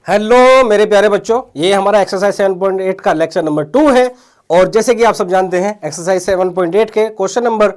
Hello मेरे प्यारे बच्चों, ये हमारा एक्सरसाइज 7.8 का लेक्चर नंबर 2 है। और जैसे कि आप सब जानते हैं, एक्सरसाइज 7.8 के question number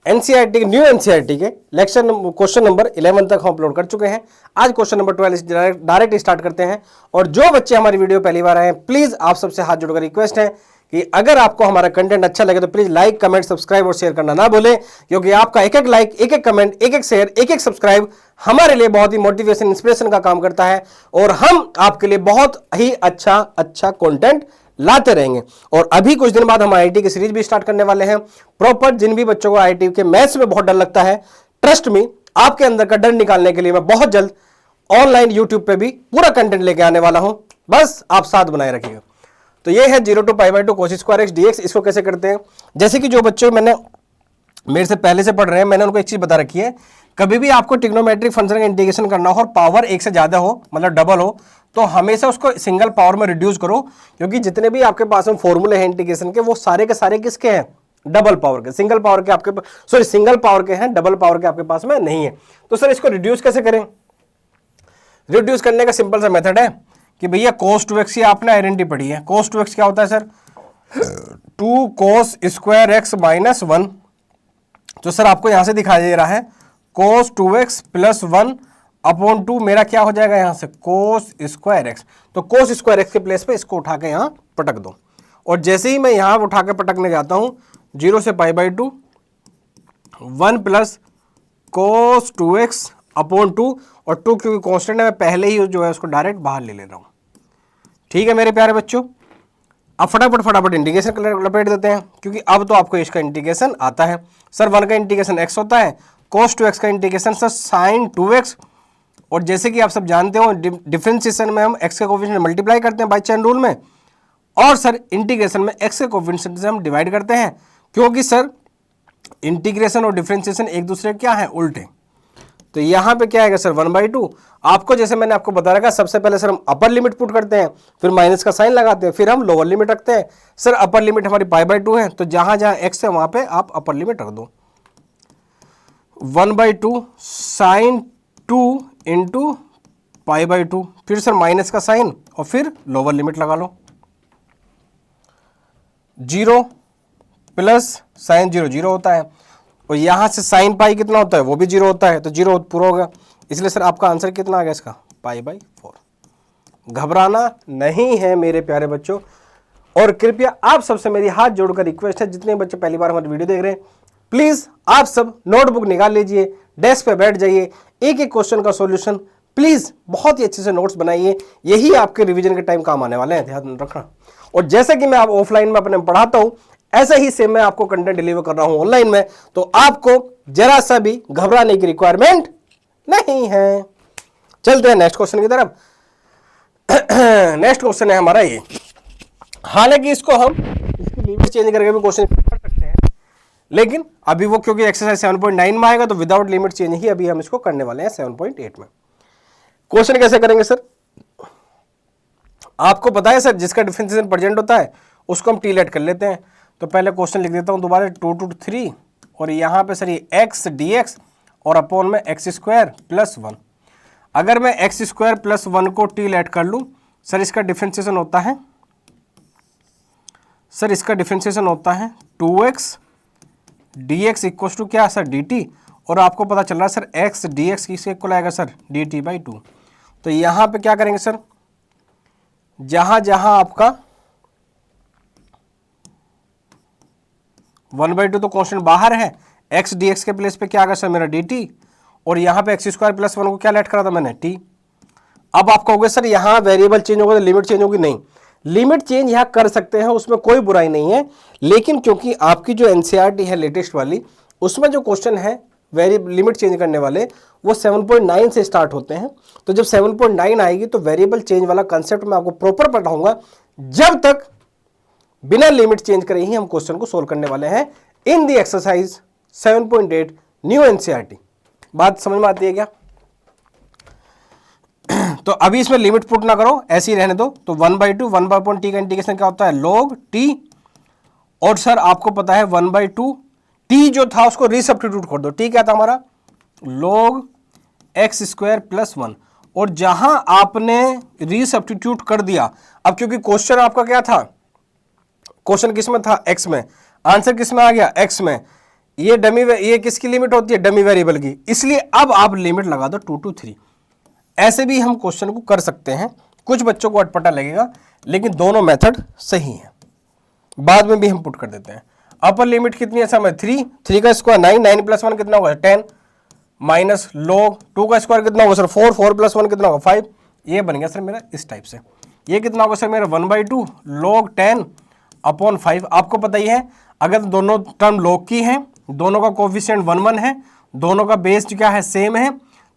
NCERT new NCERT के लेक्चर क्वेश्चन नंबर 11 तक हम अपलोड कर चुके हैं। आज क्वेश्चन नंबर 12 डायरेक्ट स्टार्ट करते हैं। और जो बच्चे हमारी वीडियो पहली बार आए हैं, प्लीज आप सबसे हाथ जोड़कर रिक्वेस्ट है कि अगर आपको हमारा कंटेंट अच्छा लगे तो प्लीज लाइक, कमेंट, सब्सक्राइब और शेयर करना ना भूलें, क्योंकि आपका एक एक लाइक, एक एक कमेंट, एक एक शेयर, एक एक सब्सक्राइब हमारे लिए बहुत ही मोटिवेशन, इंस्पिरेशन का काम करता है और हम आपके लिए बहुत ही अच्छा कंटेंट लाते रहेंगे। और अभी कुछ दिन बाद हम आईआईटी की सीरीज भी स्टार्ट करने वाले हैं। प्रॉपर जिन भी बच्चों को आईआईटी के मैथ्स में बहुत डर लगता है, ट्रस्ट मी, आपके अंदर का डर निकालने के लिए मैं बहुत जल्द ऑनलाइन यूट्यूब पे भी पूरा कंटेंट लेके आने वाला हूं। बस आप साथ बनाए रखिएगा। तो ये है 0 to π/2 cos square x dx। इसको कैसे करते हैं, जैसे कि जो बच्चे मेरे से पहले से पढ़ रहे हैं, मैंने उनको एक चीज बता रखी है, कभी भी आपको ट्रिग्नोमेट्रिक फंक्शन का इंटीग्रेशन करना हो और पावर एक से ज्यादा हो, मतलब डबल हो, तो हमेशा उसको सिंगल पावर में रिड्यूस करो, क्योंकि जितने भी आपके पास में फॉर्मूले हैं इंटीग्रेशन के, वो सारे के सारे किसके हैं? डबल पावर के। सिंगल पावर के आपके सॉरी सिंगल पावर के हैं, डबल पावर के आपके पास में नहीं है। तो सर इसको रिड्यूस कैसे करें? रिड्यूस करने का सिंपल सा मेथड है कि भैया cos 2x की आपने आइडेंटिटी पढ़ी है। cos 2x क्या होता है sir? 2 cos square x minus 1। तो सर आपको यहां से दिखाई दे रहा है cos 2x प्लस 1 अपॉन 2, मेरा क्या हो जाएगा यहां से? cos square x। तो cos स्क्वायर x के प्लेस पे इसको उठा के यहां पटक दो। और जैसे ही मैं यहां उठा के पटकने जाता हूं, 0 से π/2 1 प्लस cos 2x अपॉन 2, और 2 क्योंकि कांस्टेंट है, मैं पहले ही जो है उसको डायरेक्ट बाहर ले रहा हूं। ठीक है मेरे प्यारे बच्चों, अब फटाफट इंटीग्रेशन लपेट देते हैं, क्योंकि अब तो आपको इसका इंटीग्रेशन आता है। सर 1 का इंटीग्रेशन x होता है, cos 2x का इंटीग्रेशन सर sin 2x। और जैसे कि आप सब जानते हो, डिफरेंशिएशन में हम x के कोएफिशिएंट मल्टीप्लाई करते हैं बाय चेन रूल में, और सर इंटीग्रेशन में x के कोएफिशिएंट से हम डिवाइड करते हैं, क्योंकि सर इंटीग्रेशन और डिफरेंशिएशन एक दूसरे क्या है? उल्टे। तो यहां पे क्या आएगा सर? 1/2। आपको जैसे मैंने आपको बता रखा, सबसे पहले सर हम अपर लिमिट पुट करते हैं, फिर माइनस का साइन लगाते हैं, फिर हम लोअर लिमिट रखते हैं। सर अपर लिमिट हमारी π/2 है, तो जहां जहां x है वहां पे आप अपर लिमिट रख दो। 1/2 साइन 2 इंटू π/2, फिर सर माइनस का साइन और फिर लोअर लिमिट लगा लो। 0 प्लस साइन 0 0 होता है, और यहां से साइन पाई कितना होता है? वो भी 0 होता है, तो 0 पूरा होगा। इसलिए सर आपका आंसर कितना आ गया इसका? π/4। घबराना नहीं है मेरे प्यारे बच्चों। और कृपया आप सबसे मेरी हाथ जोड़कर रिक्वेस्ट है, जितने बच्चे पहली बार हमारी वीडियो देख रहे हैं, प्लीज आप सब नोटबुक निकाल लीजिए, डेस्क पे बैठ जाइए, एक एक क्वेश्चन का सॉल्यूशन प्लीज बहुत ही अच्छे से नोट्स बनाइए। यही आपके रिवीजन के टाइम काम आने वाले हैं, ध्यान रखना। और जैसे कि मैं आप ऑफलाइन में अपने पढ़ाता हूं, ऐसे ही सेम मैं आपको कंटेंट डिलीवर कर रहा हूं ऑनलाइन में, तो आपको जरा सा भी घबराने की रिक्वायरमेंट नहीं है। चलते हैं नेक्स्ट क्वेश्चन की तरफ। नेक्स्ट क्वेश्चन है हमारा ये। हालांकि इसको हम इसकी लिमिट चेंज करके भी क्वेश्चन कर सकते हैं, लेकिन अभी वो क्योंकि एक्सरसाइज 7.9 में आएगा, तो विदाउट लिमिट चेंज ही अभी हम इसको करने वाले हैं 7.8 में। क्वेश्चन कैसे करेंगे सर? आपको पता है सर, जिसका डिफरेंशिएशन प्रेजेंट होता है उसको हम टी लेट कर लेते हैं। तो पहले क्वेश्चन लिख देता हूं दोबारा, 2 to 3, और यहां पे सर ये x dx और अपॉन में x स्क्वायर प्लस 1। अगर मैं x स्क्वायर प्लस 1 को टी लेट कर लूं, सर इसका डिफरेंशिएशन होता है, सर इसका डिफरेंशिएशन होता है 2x dx इक्वल टू क्या सर? dt। और आपको पता चल रहा है सर x dx किसके इक्वल आएगा सर? dt/2। तो यहां पे क्या करेंगे सर, जहां जहां आपका 1/2 तो कांस्टेंट बाहर है, x dx के प्लेस पे क्या आ गया सर? मेरा dt। और यहां पे x स्क्वायर प्लस 1 को क्या लेट करा था मैंने? t। अब आप कहोगे सर यहां वेरिएबल चेंज होगा तो लिमिट चेंज होगी। नहीं, लिमिट चेंज यहां कर सकते हैं, उसमें कोई बुराई नहीं है, लेकिन क्योंकि आपकी जो एनसीईआरटी है लेटेस्ट वाली, उसमें जो क्वेश्चन है लिमिट चेंज करने वाले, वो 7.9 से स्टार्ट होते हैं। तो जब 7.9 आएगी तो वेरिएबल चेंज वाला कंसेप्ट मैं आपको प्रॉपर पढ़ाऊंगा। जब तक बिना लिमिट चेंज करे ही हम क्वेश्चन को सोल्व करने वाले हैं इन दी एक्सरसाइज 7.8 न्यू एनसीईआरटी। बात समझ में आती है क्या? तो अभी इसमें लिमिट पुट ना करो, ऐसे ही रहने दो। तो 1/2 1/t का इंटीग्रेशन क्या होता है? log t। और सर आपको पता है 1/2 t जो था उसको रीसब्स्टिट्यूट कर दो। t क्या था हमारा? log एक्स स्क्वायर प्लस 1, और जहां आपने रीसब्स्टिट्यूट कर दिया, अब क्योंकि क्वेश्चन आपका क्या था, क्वेश्चन किस में था, एक्स में, आंसर किस में आ गया, एक्स में, ये किसकी लिमिट होती है, डमी वेरिएबल की, इसलिए अब आप लिमिट लगा दो 2 to 3। ऐसे भी हम क्वेश्चन को कर सकते हैं, कुछ बच्चों को अटपटा लगेगा, लेकिन दोनों मेथड सही है, बाद में भी हम पुट कर देते हैं। अपर लिमिट कितनी है सर, 3 का स्क्वायर 9, 9 प्लस 1 कितना होगा 10, माइनस लॉग 2 का स्क्वायर कितना होगा सर 4, 4 प्लस 1 कितना होगा 5, ये बन गया सर मेरा इस टाइप से। ये कितना होगा सर मेरा 1/2 log 10 अपॉन 5। आपको पता ही है, अगर दोनों टर्म log की हैं, दोनों का कोफिशिएंट 1 1 है, दोनों का बेस क्या है, सेम है,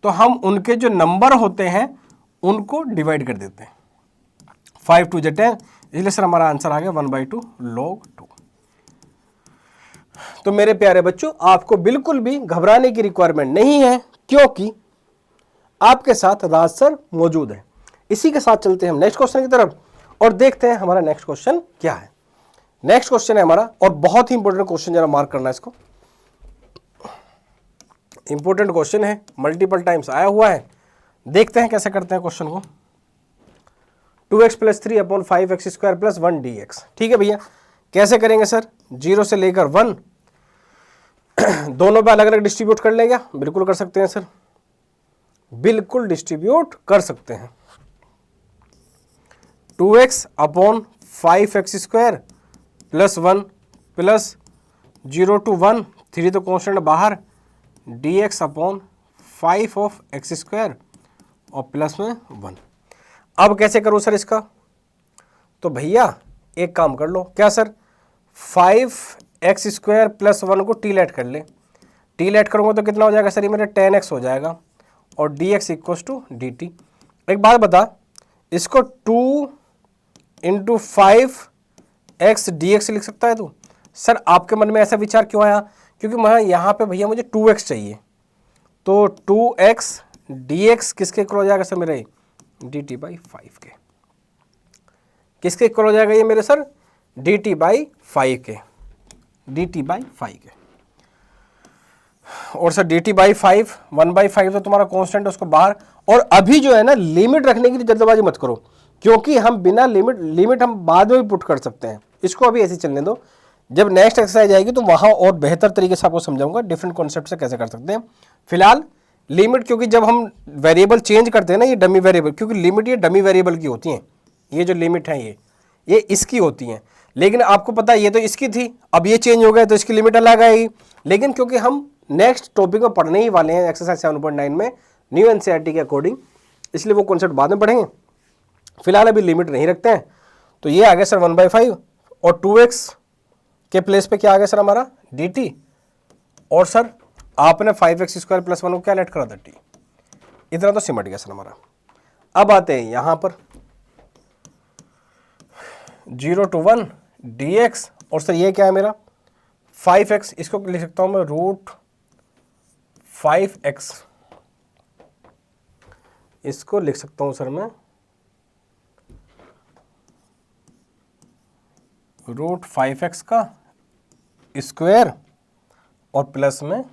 तो हम उनके जो नंबर होते हैं उनको डिवाइड कर देते हैं, 5 2 10, इसलिए सर हमारा आंसर आ गया 1/2 log 2। तो मेरे प्यारे बच्चों, आपको बिल्कुल भी घबराने की रिक्वायरमेंट नहीं है, क्योंकि आपके साथ राज सर मौजूद है। इसी के साथ चलते हैं हम नेक्स्ट क्वेश्चन की तरफ और देखते हैं हमारा नेक्स्ट क्वेश्चन क्या है। नेक्स्ट क्वेश्चन है हमारा, और बहुत ही इंपॉर्टेंट क्वेश्चन, जरा मार्क करना है इसको, इंपॉर्टेंट क्वेश्चन है, मल्टीपल टाइम्स आया हुआ है। देखते हैं कैसे करते हैं क्वेश्चन को। 2x + 3 upon 5x² + 1 dx। ठीक है भैया, कैसे करेंगे सर, 0 से लेकर 1 दोनों पे अलग अलग डिस्ट्रीब्यूट कर लेंगे, बिल्कुल कर सकते हैं सर, बिल्कुल डिस्ट्रीब्यूट कर सकते हैं। 2x upon 5x² + 1 plus 0 to 1, 3 तो कॉन्स्टेंट बाहर, dx अपॉन 5 of x² और प्लस में 1। अब कैसे करूं सर इसका, तो भैया एक काम कर लो, क्या सर, 5x² + 1 को टी लेट कर ले, टी लेट करूंगा तो कितना हो जाएगा सर, ये मेरा 10x हो जाएगा, और dx = dt। एक बात बता, इसको 2 × 5x dx लिख सकता है तू, सर आपके मन में ऐसा विचार क्यों आया, क्योंकि मैं यहाँ पे भैया मुझे 2x चाहिए, तो 2x dx किसके इक्वल हो जाएगा सर मेरे, dt/5 के, किसके इक्वल हो जाएगा ये मेरे सर, dt/5 के, dt/5 के। और सर dt/5 1/5 तो तुम्हारा कांस्टेंट है, उसको बाहर। और अभी जो है ना, लिमिट रखने की जल्दबाजी मत करो, क्योंकि हम बिना लिमिट हम बाद में भी पुट कर सकते हैं, इसको अभी ऐसे चलने दो, जब नेक्स्ट एक्सरसाइज आएगी तो वहां और बेहतर तरीके से आपको समझाऊंगा डिफरेंट कॉन्सेप्ट से कैसे कर सकते हैं। फिलहाल लिमिट, क्योंकि जब हम वेरिएबल चेंज करते हैं ना, ये डमी वेरिएबल, क्योंकि लिमिट ये डमी वेरिएबल की होती हैं, ये जो लिमिट है ये इसकी होती हैं, लेकिन आपको पता है ये तो इसकी थी, अब ये चेंज हो गया तो इसकी लिमिट अलग आएगी। लेकिन क्योंकि हम नेक्स्ट टॉपिक में पढ़ने ही वाले हैं एक्सरसाइज 7.9 में न्यू एनसीईआरटी के अकॉर्डिंग, इसलिए वो कॉन्सेप्ट बाद में पढ़ेंगे, फिलहाल अभी लिमिट नहीं रखते हैं। तो ये आ गया सर 1/5, और 2x के प्लेस पे क्या आ गया सर हमारा dt, और सर आपने 5x² + 1 को क्या लेट करा था t, इतना तो सिमट गया सर हमारा। अब आते हैं यहां पर 0 to 1 dx, और सर ये क्या है मेरा 5x, इसको लिख सकता हूं मैं √5x, इसको लिख सकता हूं सर मैं √5x का स्क्वायर और प्लस में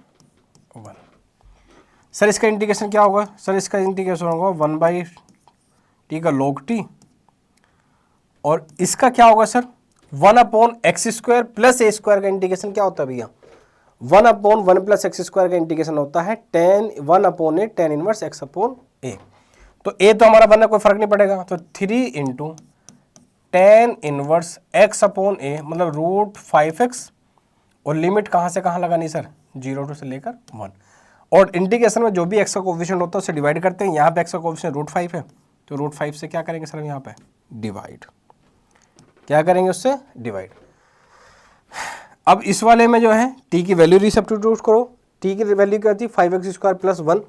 1। सर इसका इंटीग्रेशन क्या होगा, सर इसका इंटीग्रेशन होगा 1/t का log t, और इसका क्या होगा सर 1/x² + a² का इंटीग्रेशन क्या होता है भैया, 1/1 + x² का इंटीग्रेशन होता है 1/a tan इनवर्स x/a। तो a तो हमारा बनना कोई फर्क नहीं पड़ेगा, तो 3 × tan इनवर्स x/a, मतलब √5x, और लिमिट कहाँ से कहाँ लगानी सर, 0 से लेकर 1, और इंटीग्रेशन में जो भी x का कोफिशिएंट होता है उसे डिवाइड करते हैं। यहाँ पे x का कोफिशिएंट √5 है, तो √5 से क्या करेंगे सर, यहाँ पे डिवाइड, क्या करेंगे उससे डिवाइड। अब इस वाले में जो है t की वैल्यू रीसब्स्टिट्यूट करो, t की वैल्यू क्या थी 5x² + 1,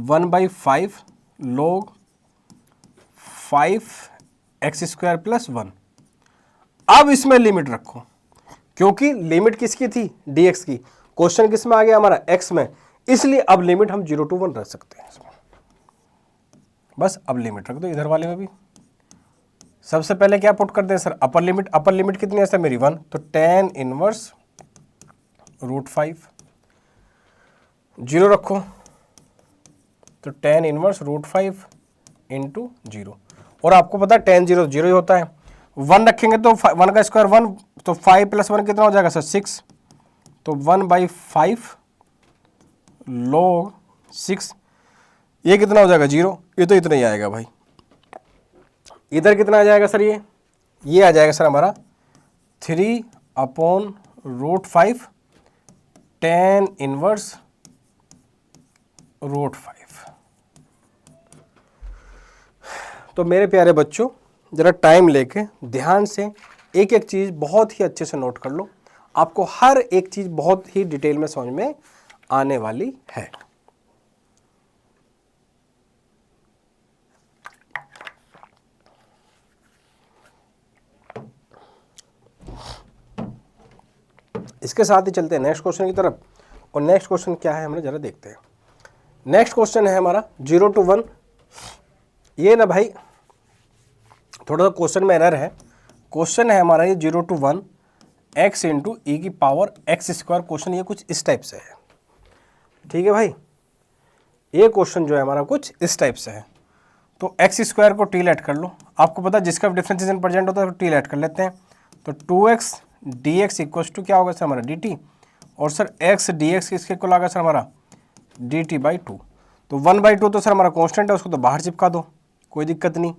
1/5 log 5x² + 1। अब इसमें लिमिट रखो, क्योंकि लिमिट किसकी थी, dx की, क्वेश्चन किस में आ गया हमारा x में, इसलिए अब लिमिट हम 0 to 1 रख सकते हैं इसमें। बस अब लिमिट रख दो इधर वाले में भी। सबसे पहले क्या पुट कर दें सर, अपर लिमिट कितनी है सर मेरी 1, तो tan इनवर्स √5, 0 रखो, तो tan इनवर्स √5 इंटू 0, और आपको पता है tan 0 0 ही होता है। 1 रखेंगे तो 1 का स्क्वायर 1, तो 5 + 1 कितना हो जाएगा सर 6, तो 1/5 log 6, ये कितना हो जाएगा 0, ये तो इतना ही आएगा भाई। इधर कितना आ जाएगा सर, ये आ जाएगा सर हमारा 3/√5 tan इनवर्स √5। तो मेरे प्यारे बच्चों, ज़रा टाइम लेके ध्यान से एक एक चीज़ बहुत ही अच्छे से नोट कर लो, आपको हर एक चीज़ बहुत ही डिटेल में समझ में आने वाली है। इसके साथ ही चलते हैं नेक्स्ट क्वेश्चन की तरफ, और नेक्स्ट क्वेश्चन क्या है हमें ज़रा देखते हैं। नेक्स्ट क्वेश्चन है हमारा 0 to 1। ये ना भाई थोड़ा सा क्वेश्चन में एरर है। क्वेश्चन है हमारा ये 0 to 1 x इंटू ई की पावर x स्क्वायर। क्वेश्चन ये कुछ इस टाइप से है, ठीक है भाई, ये क्वेश्चन जो है हमारा कुछ इस टाइप से है। तो x स्क्वायर को t लेट कर लो, आपको पता है जिसका डिफरेंशिएशन प्रेजेंट होता है तो t लेट कर लेते हैं। तो 2x dx इक्वल्स टू क्या होगा सर हमारा dt, और सर x dx किसके इक्वल आएगा सर हमारा dt/2। तो 1/2 तो सर हमारा कांस्टेंट है, उसको तो बाहर चिपका दो, कोई दिक्कत नहीं।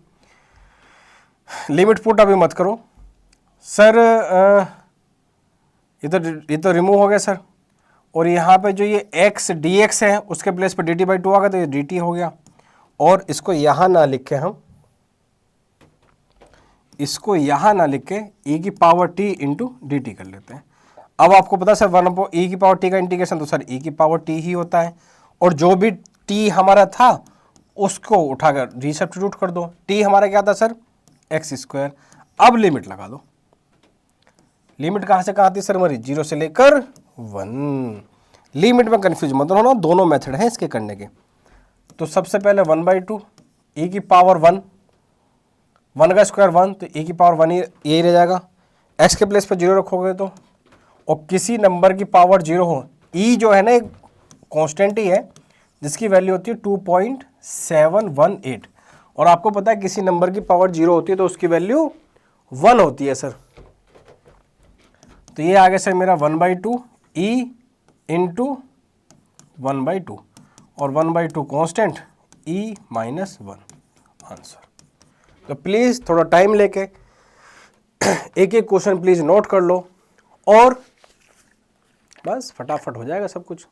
लिमिट पुट अभी मत करो सर, ये तो रिमूव हो गया सर, और यहाँ पे जो ये x dx है उसके प्लेस पे dt/2 आ गया, तो ये dt हो गया। और इसको यहाँ ना लिख के हम इसको यहाँ ना लिख के e की power t into D T कर लेते हैं। अब आपको पता है सर 1 e की पावर t का इंटीग्रेशन तो सर e की पावर t ही होता है, और जो भी t हमारा था उसको उठाकर रीसब्स्टिट्यूट कर दो। t हमारा क्या था सर x स्क्वायर। अब लिमिट लगा दो, लिमिट कहाँ से कहाँ आती है सर हमारी 0 से लेकर 1। लिमिट में कंफ्यूज मत होना, दोनों मेथड हैं इसके करने के। तो सबसे पहले 1/2 e की पावर 1, 1 का स्क्वायर 1, तो e की पावर 1 यही रह जाएगा। x के प्लेस पर 0 रखोगे तो, और किसी नंबर की पावर 0 हो, e जो है ना एक कांस्टेंट ही है जिसकी वैल्यू होती है 2.718, और आपको पता है किसी नंबर की पावर 0 होती है तो उसकी वैल्यू 1 होती है सर। तो ये आ गया सर मेरा 1/2 e इंटू 1/2, और 1/2 कांस्टेंट e - 1 आंसर। तो प्लीज़ थोड़ा टाइम लेके एक एक क्वेश्चन प्लीज़ नोट कर लो, और बस फटाफट हो जाएगा सब कुछ।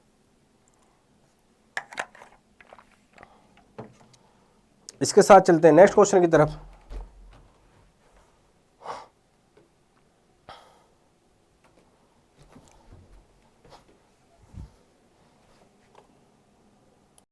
इसके साथ चलते हैं नेक्स्ट क्वेश्चन की तरफ।